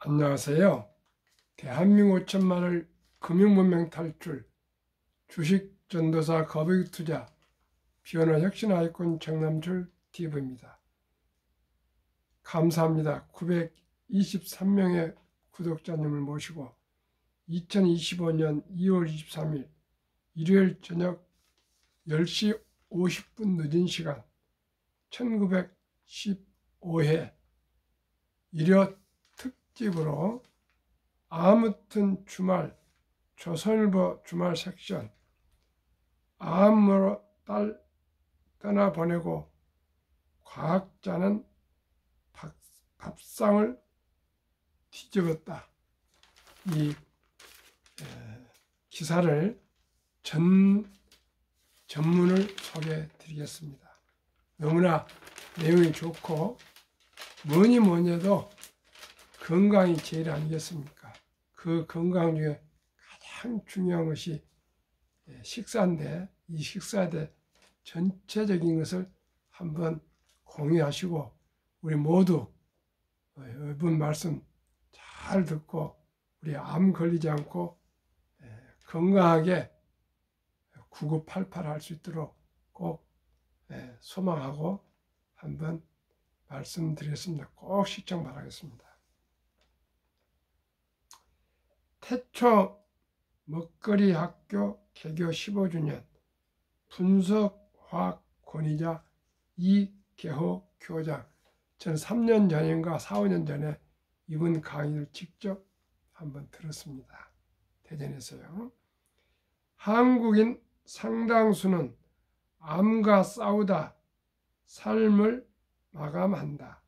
안녕하세요. 대한민국 5천만을 금융문명 탈출, 주식전도사 거북이투자, 비언어 혁신 아이콘 정남출 TV입니다. 감사합니다. 923명의 구독자님을 모시고 2025년 2월 23일 일요일 저녁 10시 50분 늦은 시간 1915회 일요 특집으로 아무튼 주말 조선일보 주말 섹션 암으로 딸 떠나보내고 과학자는 밥상을 뒤집었다. 이 기사를 전문을 소개해 드리겠습니다. 너무나 내용이 좋고 뭐니 해도 건강이 제일 아니겠습니까? 그 건강 중에 가장 중요한 것이 식사인데 이 식사에 대해 전체적인 것을 한번 공유하시고 우리 모두 이번 말씀 잘 듣고 우리 암 걸리지 않고 건강하게 9988 할 수 있도록 꼭 소망하고 한번 말씀드리겠습니다. 꼭 시청 바라겠습니다. 태초 먹거리 학교 개교 15주년 분석화학 권위자 이계호 교장. 저는 3년 전인가 4, 5년 전에 이번 강의를 직접 한번 들었습니다. 대전에서요. 한국인 상당수는 암과 싸우다 삶을 마감한다.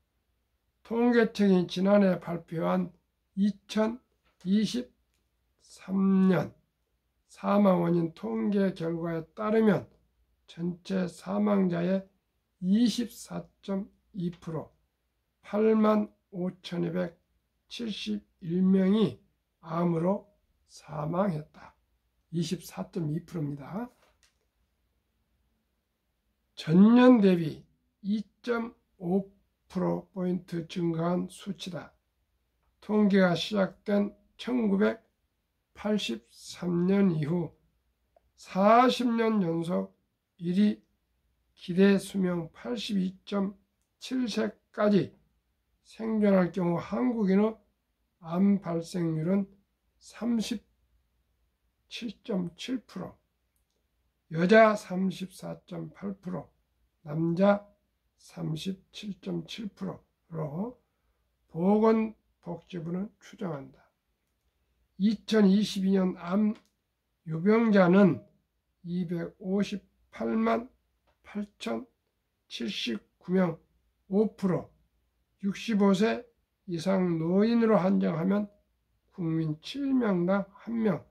통계청이 지난해 발표한 2023년 사망 원인 통계 결과에 따르면 전체 사망자의 24.2% 85,271명이 암으로 사망했다. 24.2%입니다. 전년 대비 2.5%포인트 증가한 수치다. 통계가 시작된 1983년 이후 40년 연속 1위 기대 수명 82.7세까지 생존할 경우 한국인의 암 발생률은 37.7%, 여자 34.8%, 남자 37.7%로 보건복지부는 추정한다. 2022년 암 유병자는 258만 8,079명 5%, 65세 이상 노인으로 한정하면 국민 7명당 1명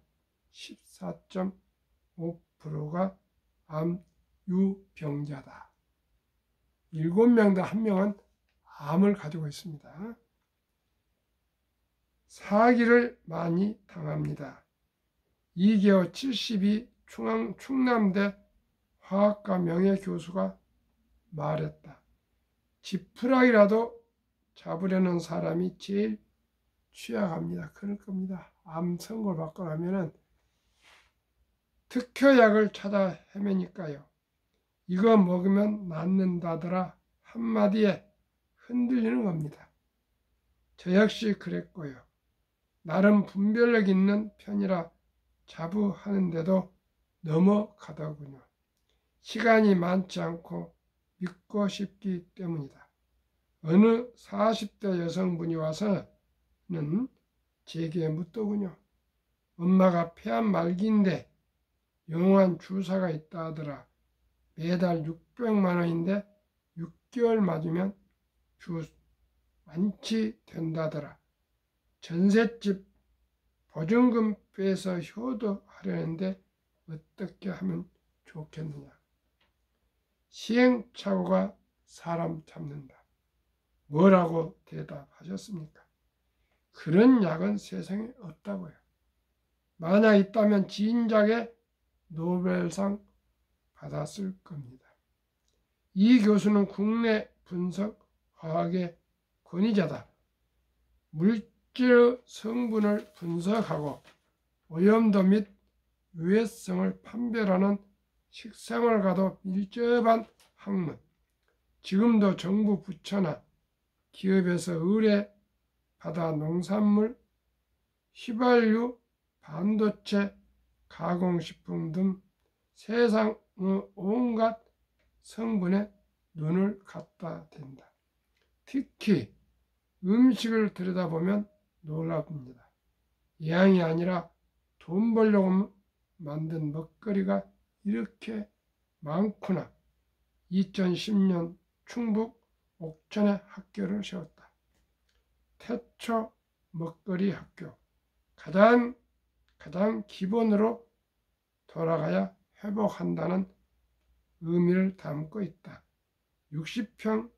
14.5%가 암 유병자다. 7명당 1명은 암을 가지고 있습니다. 사기를 많이 당합니다. 이계호 72 충남대 화학과 명예교수가 말했다. 지푸라기라도 잡으려는 사람이 제일 취약합니다. 그럴 겁니다. 암 선고를 받고 나면은 특효약을 찾아 헤매니까요. 이거 먹으면 낫는다더라 한마디에 흔들리는 겁니다. 저 역시 그랬고요. 나름 분별력 있는 편이라 자부하는데도 넘어가더군요. 시간이 많지 않고 믿고 싶기 때문이다. 어느 40대 여성분이 와서는 제게 묻더군요. 엄마가 폐암 말기인데 영한 주사가 있다 하더라. 매달 600만 원인데 6개월 맞으면 완치된다더라. 전셋집 보증금 빼서 효도하려는데 어떻게 하면 좋겠느냐. 시행착오가 사람 잡는다. 뭐라고 대답하셨습니까? 그런 약은 세상에 없다고요. 만약 있다면 진작에 노벨상 받았을 겁니다. 이 교수는 국내 분석 화학의 권위자다. 물질 물질의 성분을 분석하고 오염도 및 유해성을 판별하는 식생활과도 밀접한 학문. 지금도 정부 부처나 기업에서 의뢰받아 농산물, 휘발유, 반도체, 가공식품 등 세상의 온갖 성분에 눈을 갖다 댄다. 특히 음식을 들여다보면 놀랍니다. 양이 아니라 돈 벌려고 만든 먹거리가 이렇게 많구나. 2010년 충북 옥천에 학교를 세웠다. 태초 먹거리 학교. 가장 기본으로 돌아가야 회복한다는 의미를 담고 있다. 60평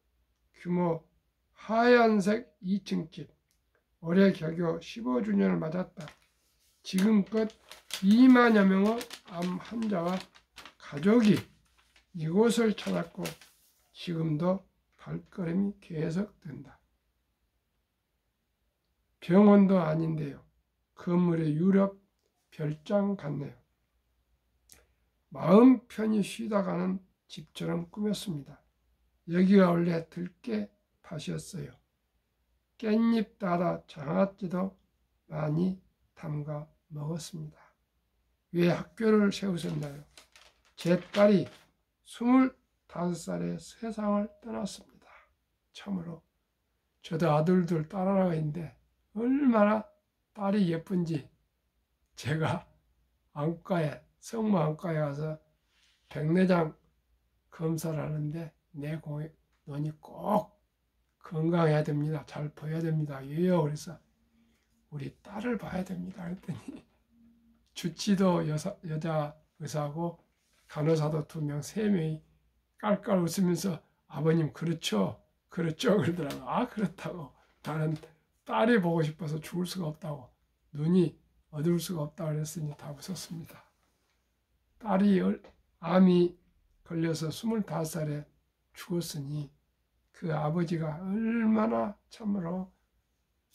규모 하얀색 2층집. 올해 개교 15주년을 맞았다. 지금껏 2만여 명의 암 환자와 가족이 이곳을 찾았고 지금도 발걸음이 계속된다. 병원도 아닌데요. 건물의 유럽 별장 같네요. 마음 편히 쉬다 가는 집처럼 꾸몄습니다. 여기가 원래 들깨 밭이었어요. 깻잎 따다 장아찌도 많이 담가 먹었습니다. 왜 학교를 세우셨나요? 제 딸이 25살에 세상을 떠났습니다. 참으로 저도 아들들 딸하나가 있는데 얼마나 딸이 예쁜지 제가 성모 안과에 가서 백내장 검사를 하는데 내 눈이 꼭 건강해야 됩니다. 잘 보여야 됩니다. 왜요? 그래서 우리 딸을 봐야 됩니다. 그랬더니 주치도 여자 의사하고 간호사도 2명, 3명이 깔깔 웃으면서 아버님 그렇죠? 그렇죠? 그러더라고요. 아 그렇다고. 나는 딸이 보고 싶어서 죽을 수가 없다고. 눈이 어두울 수가 없다고 그랬으니 다 웃었습니다. 딸이 암이 걸려서 25살에 죽었으니 그 아버지가 얼마나 참으로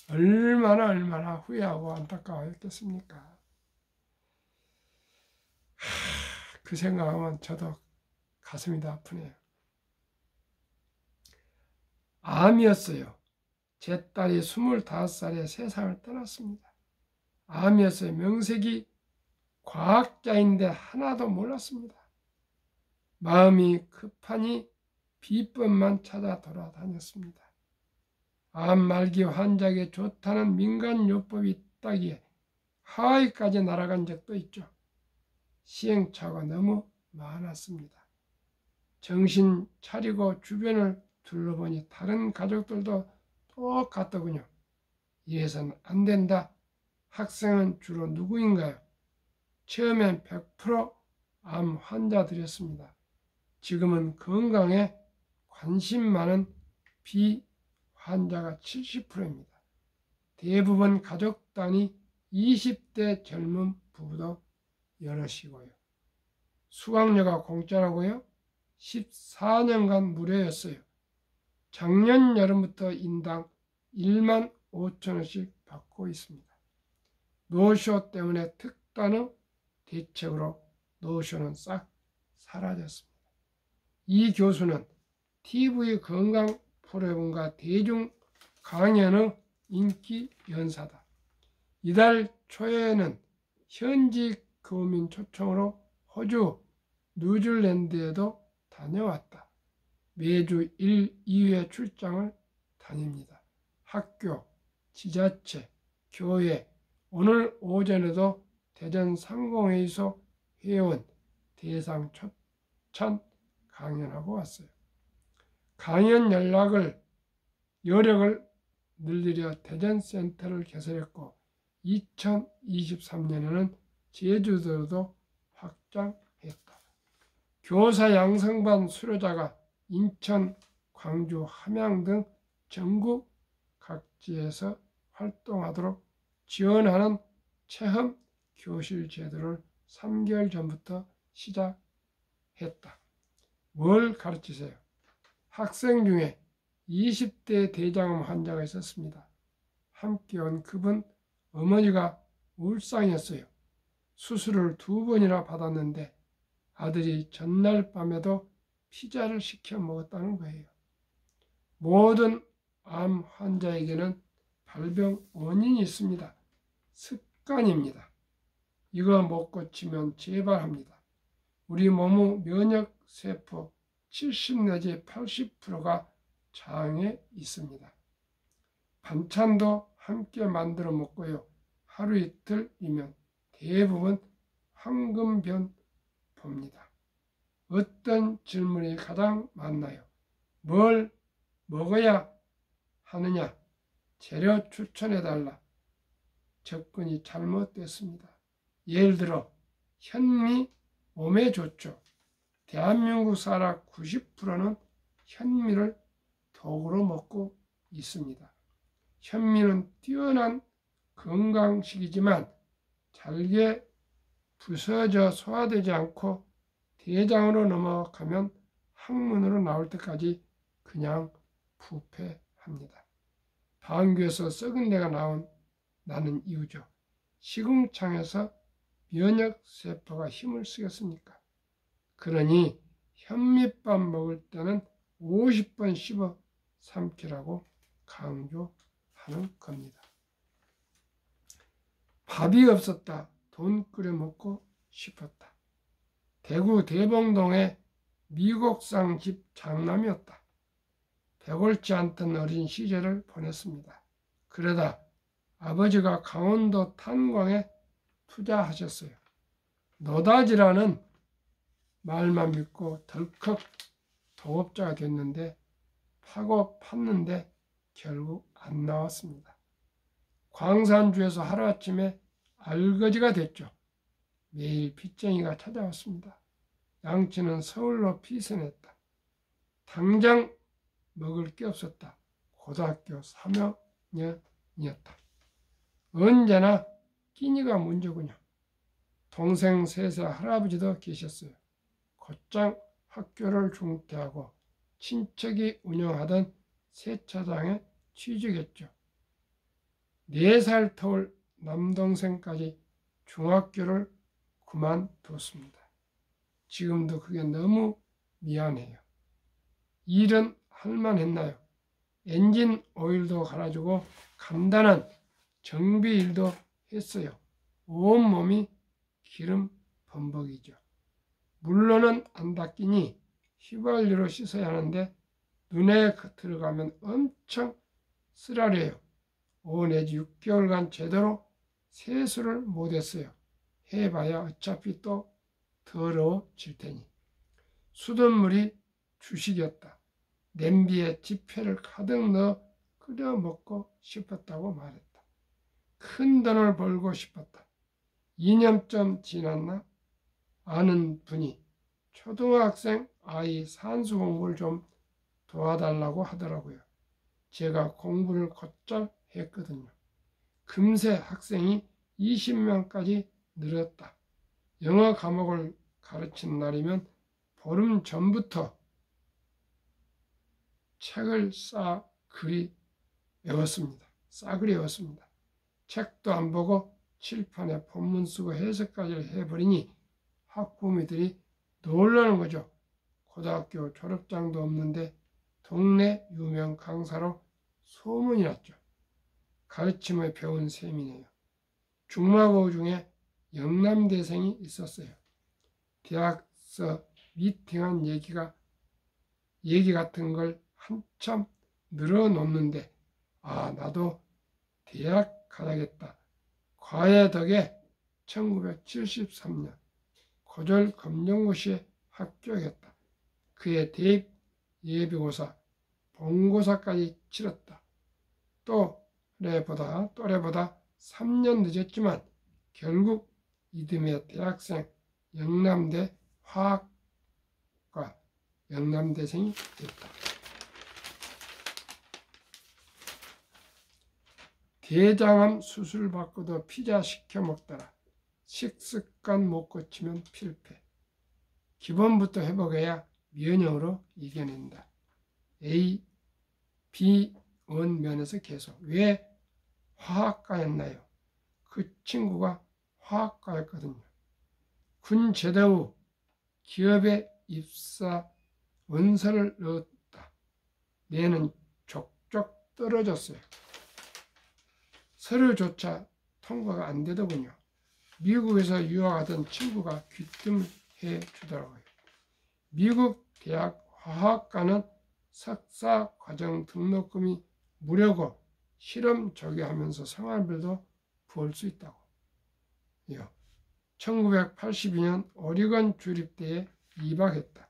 얼마나 후회하고 안타까워했겠습니까? 그 생각하면 저도 가슴이 다 아프네요. 암이었어요. 제 딸이 25살에 세상을 떠났습니다. 암이었어요. 명색이 과학자인데 하나도 몰랐습니다. 마음이 급하니 비법만 찾아 돌아다녔습니다. 암 말기 환자에게 좋다는 민간요법이 있다기에 하와이까지 날아간 적도 있죠. 시행착오가 너무 많았습니다. 정신 차리고 주변을 둘러보니 다른 가족들도 똑같더군요. 이래서는 안 된다. 학생은 주로 누구인가요? 처음엔 100% 암 환자들이었습니다. 지금은 건강에 관심 많은 비환자가 70%입니다. 대부분 가족 단위 20대 젊은 부부도 여럿이고요. 수강료가 공짜라고요? 14년간 무료였어요. 작년 여름부터 인당 1만 5천 원씩 받고 있습니다. 노쇼 때문에 특단의 대책으로 노쇼는 싹 사라졌습니다. 이 교수는 TV 건강 프로그램과 대중 강연의 인기 연사다. 이달 초에는 현지 교민 초청으로 호주, 뉴질랜드에도 다녀왔다. 매주 1, 2회 출장을 다닙니다. 학교, 지자체, 교회, 오늘 오전에도 대전 상공회의소 회원 대상 초청 강연하고 왔어요. 강연 여력을 늘리려 대전센터를 개설했고 2023년에는 제주도도 확장했다. 교사 양성반 수료자가 인천, 광주, 함양 등 전국 각지에서 활동하도록 지원하는 체험 교실 제도를 3개월 전부터 시작했다. 뭘 가르치세요? 학생 중에 20대 대장암 환자가 있었습니다. 함께 온 그분 어머니가 울상이었어요. 수술을 2번이나 받았는데 아들이 전날 밤에도 피자를 시켜 먹었다는 거예요. 모든 암 환자에게는 발병 원인이 있습니다. 습관입니다. 이거 못 고치면 재발합니다. 우리 몸의 면역세포 70 내지 80%가 장에 있습니다. 반찬도 함께 만들어 먹고요. 하루 이틀이면 대부분 황금변 봅니다. 어떤 질문이 가장 많나요? 뭘 먹어야 하느냐? 재료 추천해달라. 접근이 잘못됐습니다. 예를 들어 현미 몸에 좋죠. 대한민국 사람 90%는 현미를 덕으로 먹고 있습니다. 현미는 뛰어난 건강식이지만 잘게 부서져 소화되지 않고 대장으로 넘어가면 항문으로 나올 때까지 그냥 부패합니다. 방귀에서 썩은 내가 나는 이유죠. 시궁창에서 면역세포가 힘을 쓰겠습니까? 그러니 현미밥 먹을 때는 50번 씹어 삼키라고 강조하는 겁니다. 밥이 없었다. 돈 끓여 먹고 싶었다. 대구 대봉동에 미국상 집 장남이었다. 배골치 않던 어린 시절을 보냈습니다. 그러다 아버지가 강원도 탄광에 투자하셨어요. 노다지라는 말만 믿고 덜컥 동업자가 됐는데 파고 팠는데 결국 안 나왔습니다. 광산주에서 하루아침에 알거지가 됐죠. 매일 빚쟁이가 찾아왔습니다. 양치는 서울로 피선했다. 당장 먹을 게 없었다. 고등학교 3학년이었다. 언제나 끼니가 문제군요. 동생 3살 할아버지도 계셨어요. 곧장 학교를 중퇴하고 친척이 운영하던 세차장에 취직했죠. 4살 터울 남동생까지 중학교를 그만뒀습니다. 지금도 그게 너무 미안해요. 일은 할만했나요? 엔진 오일도 갈아주고 간단한 정비 일도 했어요. 온몸이 기름 범벅이죠. 물로는 안 닦이니 휘발유로 씻어야 하는데 눈에 들어가면 엄청 쓰라려요. 5 내지 6개월간 제대로 세수를 못했어요. 해봐야 어차피 또 더러워질 테니. 수돗물이 주식이었다. 냄비에 지폐를 가득 넣어 끓여 먹고 싶었다고 말했다. 큰 돈을 벌고 싶었다. 2년쯤 지났나 아는 분이 초등학생 아이 산수 공부를 좀 도와달라고 하더라고요. 제가 공부를 곧잘 했거든요. 금세 학생이 20명까지 늘었다. 영어 과목을 가르친 날이면 보름 전부터 책을 싸그리 외웠습니다. 책도 안 보고 칠판에 본문 쓰고 해석까지 해버리니 학부모들이 놀라는 거죠. 고등학교 졸업장도 없는데 동네 유명 강사로 소문이 났죠. 가르침을 배운 셈이네요. 중마고 중에 영남대생이 있었어요. 대학서 미팅한 얘기 같은 걸 한참 늘어놓는데 나도 대학 가야겠다. 과외 덕에 1973년 고졸 검정고시에 합격했다. 그의 대입 예비고사, 본고사까지 치렀다. 또래보다 3년 늦었지만 결국 이듬해 대학생 영남대 화학과 영남대생이 됐다. 대장암 수술 받고도 피자 시켜 먹더라. 식습관 못 고치면 필패. 기본부터 회복해야 면역으로 이겨낸다. A, B 원면에서 계속. 왜 화학과였나요? 그 친구가 화학과였거든요. 군 제대 후 기업에 입사 원서를 넣었다. 내는 족족 떨어졌어요. 서류조차 통과가 안 되더군요. 미국에서 유학하던 친구가 귀뜸해 주더라고요. 미국 대학 화학과는 석사 과정 등록금이 무료고 실험 조교하면서 생활비도 벌 수 있다고. 1982년 오리건 주립대에 입학했다.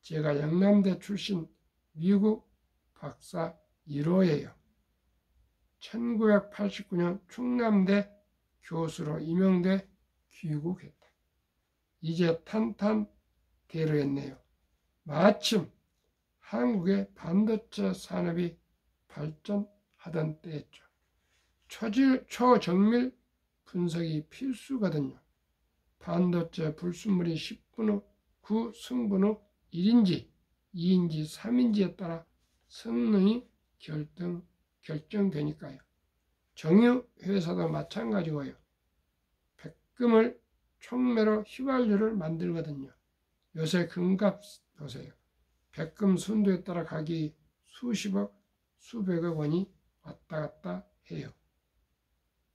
제가 영남대 출신 미국 박사 1호예요. 1989년 충남대 교수로 임용돼 귀국했다. 이제 탄탄대로였네요. 마침 한국의 반도체 산업이 발전하던 때였죠. 초정밀 분석이 필수거든요. 반도체 불순물이 10분 후 9 승분 후 1인지, 2인지, 3인지에 따라 성능이 결정되니까요. 정유 회사도 마찬가지고요. 백금을 촉매로 휘발유를 만들거든요. 요새 금값 보세요. 백금 순도에 따라 가격이 수십억, 수백억 원이 왔다 갔다 해요.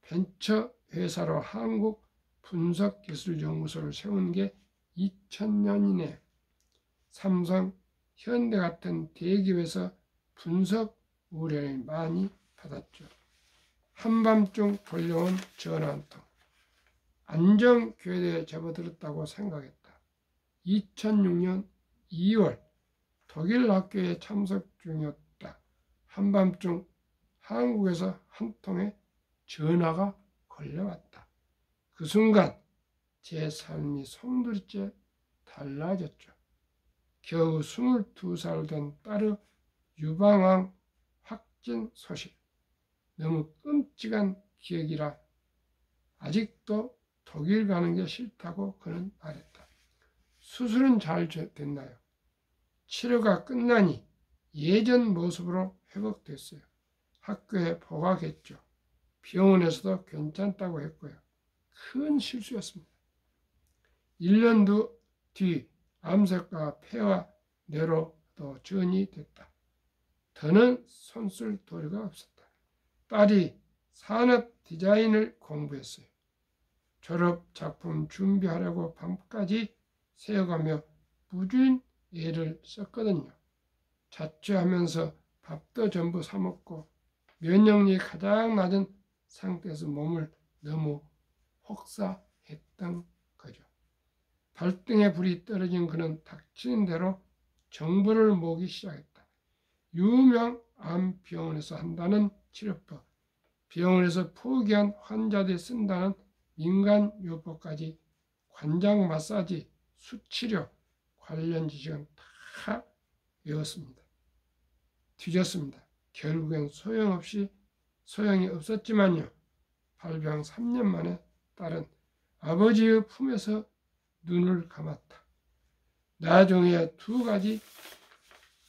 벤처 회사로 한국 분석기술연구소를 세운 게 2000년이네. 삼성, 현대 같은 대기업에서 분석 의뢰를 많이 받았죠. 한밤중 걸려온 전화 한 통. 안정교대에 접어들었다고 생각했다. 2006년 2월 독일 학교에 참석 중이었다. 한밤중 한국에서 한 통의 전화가 걸려왔다. 그 순간 제 삶이 송두리째 달라졌죠. 겨우 22살 된 딸의 유방암 확진 소식. 너무 끔찍한 기억이라 아직도 독일 가는 게 싫다고 그는 말했다. 수술은 잘 됐나요? 치료가 끝나니 예전 모습으로 회복됐어요. 학교에 보강했죠. 병원에서도 괜찮다고 했고요. 큰 실수였습니다. 1년 뒤 암색과 폐와 뇌로도 전이 됐다. 더는 손쓸 도리가 없었다. 딸이 산업 디자인을 공부했어요. 졸업 작품 준비하려고 밤까지 새어가며 무주인 애를 썼거든요. 자취하면서 밥도 전부 사 먹고 면역력이 가장 낮은 상태에서 몸을 너무 혹사했던 거죠. 발등에 불이 떨어진 그는 닥치는 대로 정보를 모으기 시작했다. 유명 암병원에서 한다는 치료법, 병원에서 포기한 환자들이 쓴다는 민간요법까지 관장 마사지, 수치료 관련 지식은 다 외웠습니다. 뒤졌습니다. 결국엔 소용이 없었지만요. 발병 3년 만에 딸은 아버지의 품에서 눈을 감았다. 나중에 2가지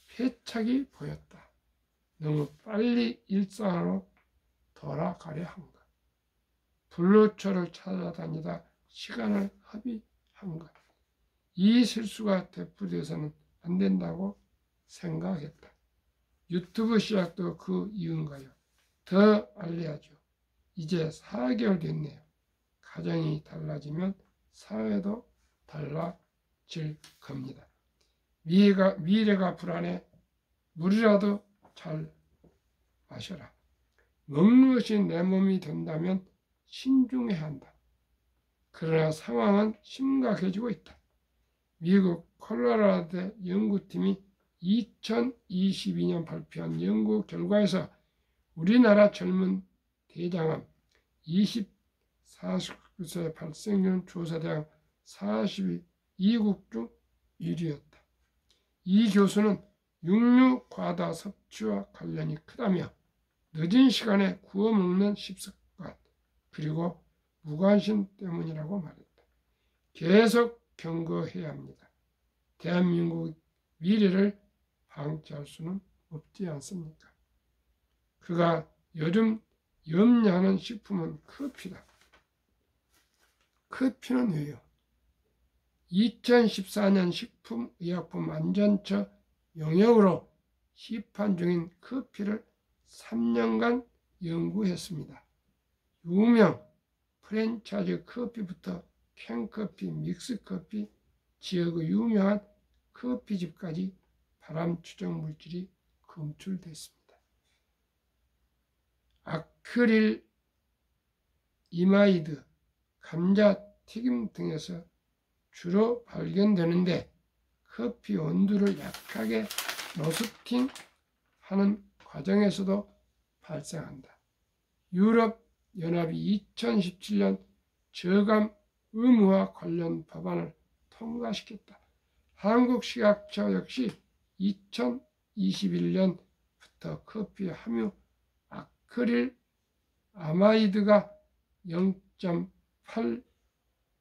패착이 보였다. 너무 빨리 일상으로 돌아가려 한 것. 불로초를 찾아다니다 시간을 허비한 것. 이 실수가 되풀이해서는 안 된다고 생각했다. 유튜브 시작도 그 이유인가요? 더 알려야죠. 이제 4개월 됐네요. 가정이 달라지면 사회도 달라질 겁니다. 미래가 불안해. 물이라도 잘 마셔라. 먹는 것이 내 몸이 된다면 신중해야 한다. 그러나 상황은 심각해지고 있다. 미국 콜로라도 연구팀이 2022년 발표한 연구 결과에서 우리나라 젊은 대장암 20-49세 발생률 조사대상 42국 중 1위였다. 이 교수는 육류 과다 섭취와 관련이 크다며 늦은 시간에 구워 먹는 식습관 그리고 무관심 때문이라고 말했다. 계속 경고해야 합니다. 대한민국 미래를 방치할 수는 없지 않습니까? 그가 요즘 염려하는 식품은 커피다. 커피는 왜요? 2014년 식품의약품 안전처 용역으로 시판 중인 커피를 3년간 연구했습니다. 유명 프랜차이즈 커피부터 캔커피, 믹스커피, 지역의 유명한 커피집까지 발암 추적 물질이 검출됐습니다. 아크릴 이마이드, 감자튀김 등에서 주로 발견되는데 커피 온도를 약하게 로스팅하는 과정에서도 발생한다. 유럽연합이 2017년 저감 의무화 관련 법안을 통과시켰다. 한국식약처 역시 2021년부터 커피 함유 아크릴 아마이드가 0.8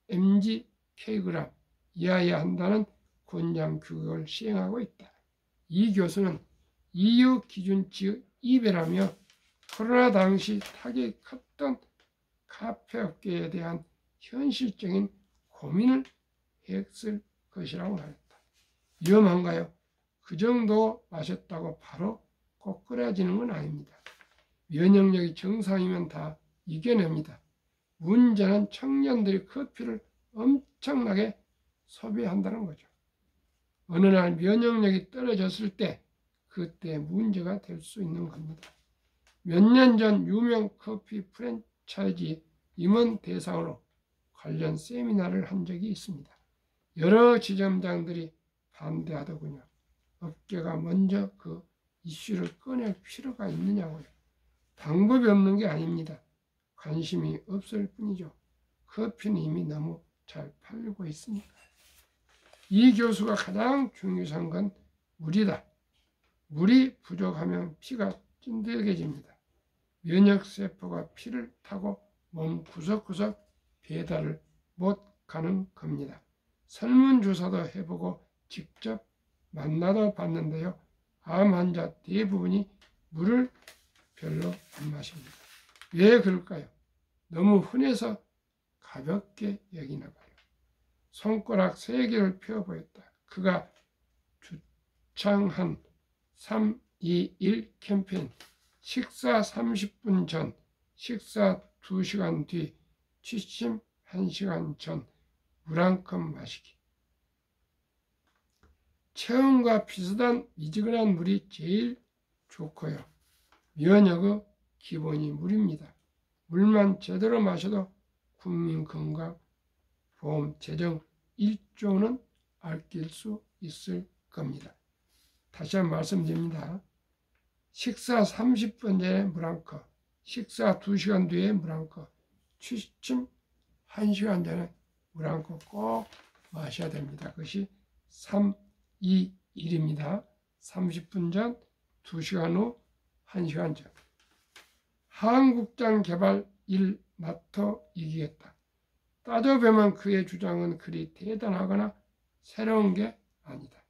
mg/kg 이하여야 한다는 권장 규격을 시행하고 있다. 이 교수는 EU 기준치의 이배라며 코로나 당시 타격이 컸던 카페업계에 대한 현실적인 고민을 했을 것이라고 말했다. 위험한가요? 그 정도 마셨다고 바로 꼬꾸라지는 건 아닙니다. 면역력이 정상이면 다 이겨냅니다. 문제는 청년들이 커피를 엄청나게 소비한다는 거죠. 어느 날 면역력이 떨어졌을 때 그때 문제가 될 수 있는 겁니다. 몇 년 전 유명 커피 프랜차이즈 임원 대상으로 관련 세미나를 한 적이 있습니다. 여러 지점장들이 반대하더군요. 업계가 먼저 그 이슈를 꺼낼 필요가 있느냐고요. 방법이 없는 게 아닙니다. 관심이 없을 뿐이죠. 커피는 이미 너무 잘 팔리고 있으니까. 이 교수가 가장 중요한 건 물이다. 물이 부족하면 피가 찐득해집니다. 면역세포가 피를 타고 몸 구석구석 배달을 못 가는 겁니다. 설문조사도 해보고 직접 만나도 봤는데요. 암 환자 대부분이 물을 별로 안 마십니다. 왜 그럴까요? 너무 흔해서 가볍게 여기나 봐요. 손가락 3개를 펴 보였다. 그가 주창한 321 캠페인, 식사 30분 전, 식사 2시간 뒤, 취침 1시간 전 물 한 컵 마시기. 체온과 비슷한 미지근한 물이 제일 좋고요. 면역의 기본이 물입니다. 물만 제대로 마셔도 국민건강보험 재정 1조는 아낄 수 있을 겁니다. 다시 한번 말씀드립니다. 식사 30분 전에 물 한 컵, 식사 2시간 뒤에 물 한 컵, 취침 1시간 전에 물 한 컵 꼭 마셔야 됩니다. 그것이 321입니다. 30분 전, 2시간 후, 1시간 전. 한국장 개발 1 나토 이기겠다. 따져보면 그의 주장은 그리 대단하거나 새로운 게 아니다.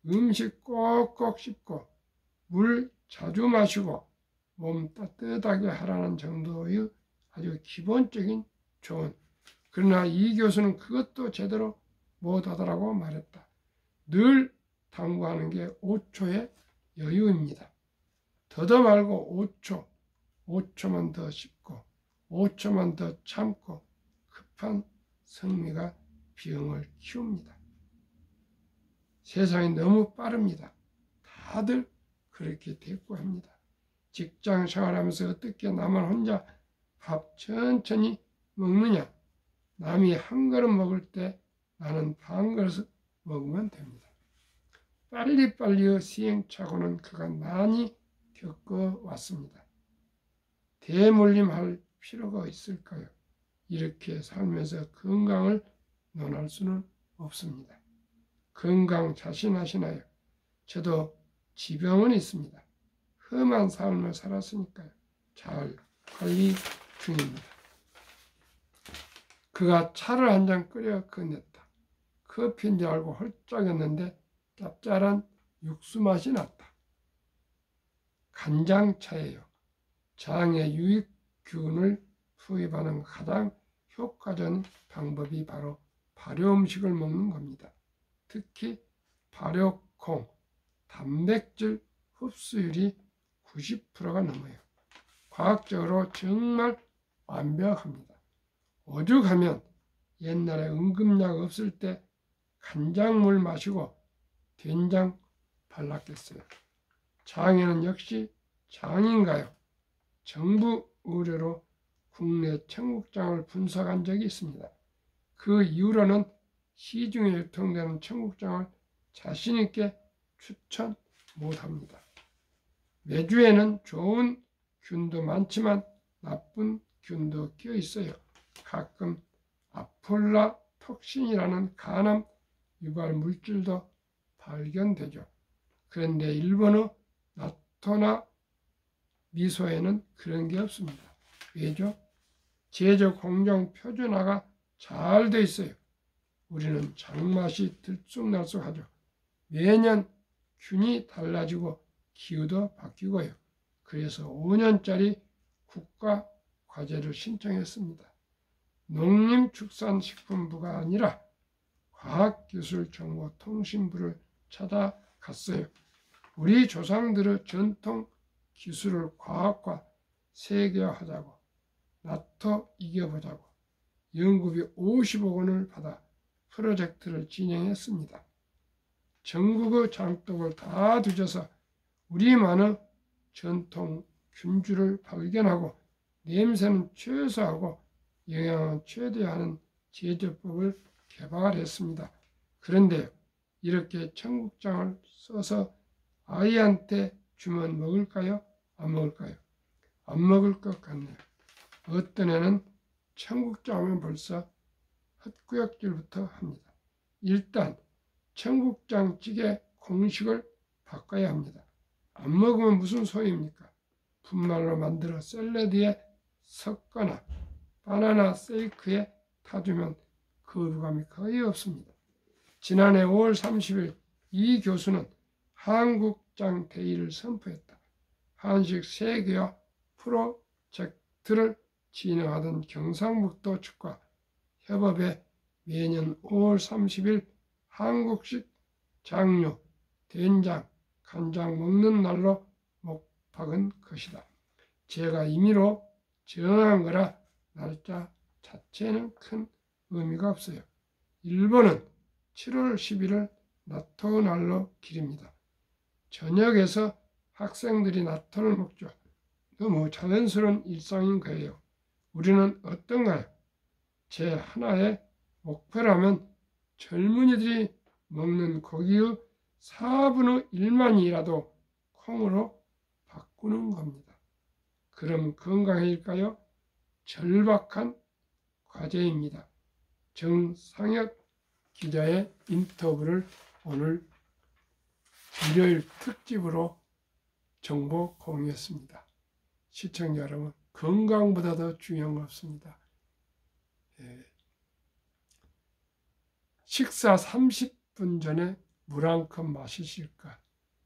음식 꼭꼭 씹고 물 자주 마시고 몸 따뜻하게 하라는 정도의 아주 기본적인 조언. 그러나 이 교수는 그것도 제대로 못하더라고 말했다. 늘 당부하는 게 5초의 여유입니다. 더도 말고 5초, 5초만 더 씹고 5초만 더 참고 급한 성미가 병을 키웁니다. 세상이 너무 빠릅니다. 다들 그렇게 대꾸합니다. 직장 생활하면서 어떻게 나만 혼자 밥 천천히 먹느냐? 남이 한 그릇 먹을 때 나는 반 그릇 먹으면 됩니다. 빨리빨리의 시행착오는 그가 많이 겪어왔습니다. 대물림할 필요가 있을까요? 이렇게 살면서 건강을 논할 수는 없습니다. 건강 자신하시나요? 저도 지병은 있습니다. 험한 삶을 살았으니까요. 잘 관리 중입니다. 그가 차를 한 잔 끓여 건넸다. 커피인 줄 알고 홀짝였는데 짭짤한 육수 맛이 났다. 간장차예요. 장에 유익균을 투입하는 가장 효과적인 방법이 바로 발효 음식을 먹는 겁니다. 특히 발효콩, 단백질 흡수율이 90%가 넘어요. 과학적으로 정말 완벽합니다. 오죽하면 옛날에 응급약 없을 때 간장물 마시고 된장 발랐겠어요. 장에는 역시 장인가요? 정부 의뢰로 국내 청국장을 분석한 적이 있습니다. 그 이후로는 시중에 유통되는 청국장을 자신 있게 추천 못합니다. 메주에는 좋은 균도 많지만 나쁜 균도 끼어 있어요. 가끔 아폴라톡신이라는 간암 유발 물질도 발견되죠. 그런데 일본의 나토나 미소에는 그런 게 없습니다. 왜죠? 제조 공정 표준화가 잘 돼 있어요. 우리는 장맛이 들쑥날쑥하죠. 매년 균이 달라지고 기후도 바뀌고요. 그래서 5년짜리 국가 과제를 신청했습니다. 농림축산식품부가 아니라 과학기술정보통신부를 찾아갔어요. 우리 조상들의 전통 기술을 과학과 세계화하자고, 나토 이겨보자고 연구비 50억 원을 받아 프로젝트를 진행했습니다. 전국의 장독을 다 뒤져서 우리만의 전통 균주를 발견하고 냄새는 최소화하고 영양은 최대화하는 제조법을 개발했습니다. 그런데 이렇게 청국장을 써서 아이한테 주면 먹을까요? 안 먹을까요? 안 먹을 것 같네요. 어떤 애는 청국장 하면 벌써 헛구역질부터 합니다. 일단 청국장찌개 공식을 바꿔야 합니다. 안 먹으면 무슨 소용입니까? 분말로 만들어 샐러드에 섞거나 바나나 세이크에 타주면 거부감이 거의 없습니다. 지난해 5월 30일 이 교수는 한국장 데이를 선포했다. 한식 세계화 프로젝트를 진행하던 경상북도 측과 협업에 매년 5월 30일 한국식 장류, 된장, 간장 먹는 날로 목박은 것이다. 제가 임의로 정한 거라 날짜 자체는 큰 의미가 없어요. 일본은 7월 10일을 나토 날로 기립니다. 저녁에서 학생들이 나토를 먹죠. 너무 자연스러운 일상인 거예요. 우리는 어떤가요? 제 하나의 목표라면 젊은이들이 먹는 고기의 4분의 1만이라도 콩으로 바꾸는 겁니다. 그럼 건강해질까요? 절박한 과제입니다. 정상혁 기자의 인터뷰를 오늘 일요일 특집으로 정보 공유했습니다. 시청자 여러분, 건강보다 더 중요한 거 없습니다. 식사 30분 전에 물 한 컵 마시실까?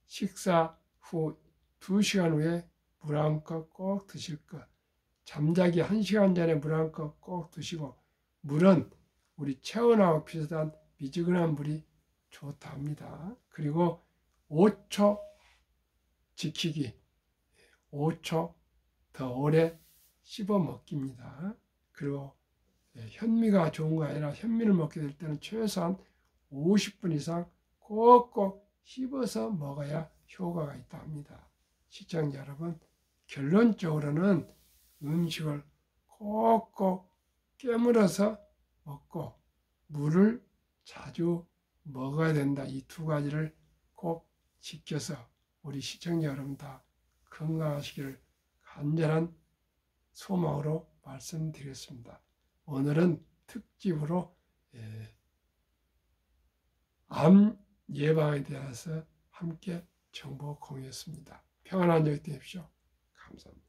식사 후 2시간 후에 물 한 컵 꼭 드실 것. 잠자기 1시간 전에 물 한 컵 꼭 드시고, 물은 우리 체온하고 비슷한 미지근한 물이 좋다 합니다. 그리고 5초 지키기, 5초 더 오래 씹어 먹기입니다. 그리고 현미가 좋은 거 아니라 현미를 먹게 될 때는 최소한 50분 이상 꼭꼭 씹어서 먹어야 효과가 있다 합니다. 시청자 여러분, 결론적으로는 음식을 꼭꼭 깨물어서 먹고 물을 자주 먹어야 된다. 이 두 가지를 꼭 지켜서 우리 시청자 여러분 다 건강하시기를 간절한 소망으로 말씀드리겠습니다. 오늘은 특집으로 암 예방에 대해서 함께 정보 공유했습니다. 평안한 저녁 되십시오. 감사합니다.